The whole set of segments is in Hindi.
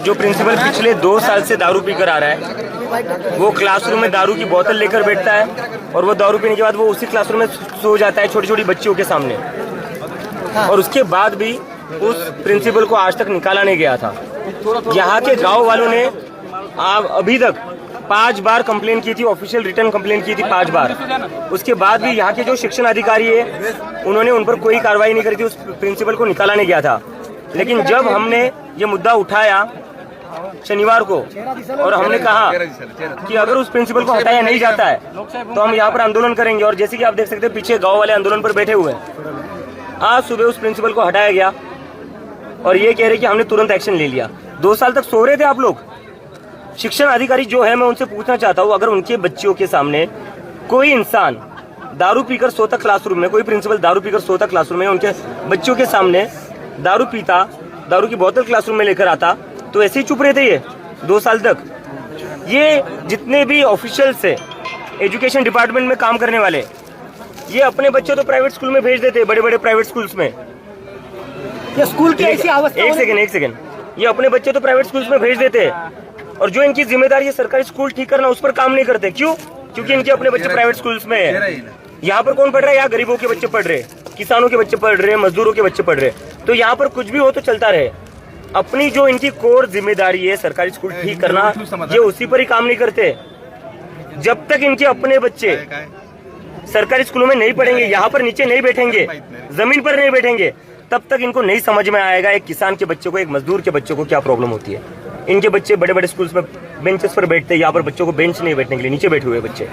जो प्रिंसिपल पिछले 2 साल से दारू पीकर आ रहा है, वो क्लासरूम में दारू की बोतल लेकर बैठता है और वो दारू पीने के बाद वो उसी क्लासरूम में सो जाता है छोटी छोटी बच्चियों के सामने। और उसके बाद भी उस प्रिंसिपल को आज तक निकाला नहीं गया था। यहाँ के गांव वालों ने अभी तक 5 बार कंप्लेन की थी, ऑफिशियल रिटर्न कंप्लेन की थी 5 बार। उसके बाद भी यहाँ के जो शिक्षण अधिकारी है उन्होंने उन पर कोई कार्रवाई नहीं करी थी, उस प्रिंसिपल को निकाला नहीं गया था। लेकिन जब हमने ये मुद्दा उठाया शनिवार को और हमने कहा कि अगर उस प्रिंसिपल को हटाया नहीं जाता है तो हम यहाँ पर आंदोलन करेंगे, और जैसे कि आप देख सकते हैं पीछे गांव वाले आंदोलन पर बैठे हुए हैं। आज सुबह उस प्रिंसिपल को हटाया गया और ये कह रहे कि हमने तुरंत एक्शन ले लिया। 2 साल तक सो रहे थे आप लोग। शिक्षण अधिकारी जो है, मैं उनसे पूछना चाहता हूँ, अगर उनके बच्चियों के सामने कोई इंसान दारू पीकर सोता क्लासरूम में, कोई प्रिंसिपल दारू पीकर सोता क्लासरूम में, उनके बच्चों के सामने दारू पीता, दारू की बोतल क्लासरूम में लेकर आता, तो ऐसे ही चुप रहे थे ये 2 साल तक। ये जितने भी ऑफिशियल्स है एजुकेशन डिपार्टमेंट में काम करने वाले, ये अपने बच्चों तो प्राइवेट स्कूल में भेज देते, बड़े बड़े प्राइवेट स्कूल्स में। ये स्कूल की ऐसी अवस्था। एक सेकेंड, ये अपने बच्चे तो प्राइवेट स्कूल्स में भेज देते हैं, और जो इनकी जिम्मेदारी है सरकारी स्कूल ठीक करना, उस पर काम नहीं करते। क्यों? क्योंकि इनके अपने बच्चे प्राइवेट स्कूल्स में है। यहाँ पर कौन पढ़ रहा है? यहाँ गरीबों के बच्चे पढ़ रहे, किसानों के बच्चे पढ़ रहे, मजदूरों के बच्चे पढ़ रहे। तो यहाँ पर कुछ भी हो तो चलता रहे। अपनी जो इनकी कोर जिम्मेदारी है सरकारी स्कूल ठीक करना, ये उसी पर ही काम नहीं करते। जब तक इनके अपने बच्चे सरकारी स्कूलों में नहीं पढ़ेंगे, यहाँ पर नीचे नहीं बैठेंगे, जमीन पर नहीं बैठेंगे, तब तक इनको नहीं समझ में आएगा एक किसान के बच्चे को, एक मजदूर के बच्चे को क्या प्रॉब्लम होती है। इनके बच्चे बड़े बड़े स्कूल्स में बेंचेस पर बैठते हैं, यहाँ पर बच्चों को बेंच नहीं बैठने के लिए, नीचे बैठे हुए बच्चे।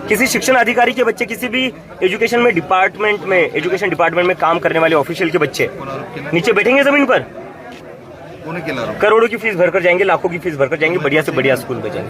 किसी शिक्षण अधिकारी के बच्चे, किसी भी एजुकेशन डिपार्टमेंट में काम करने वाले ऑफिशियल के बच्चे नीचे बैठेंगे जमीन पर? करोड़ों की फीस भरकर जाएंगे, लाखों की फीस भरकर जाएंगे, बढ़िया से बढ़िया स्कूल में जाएंगे।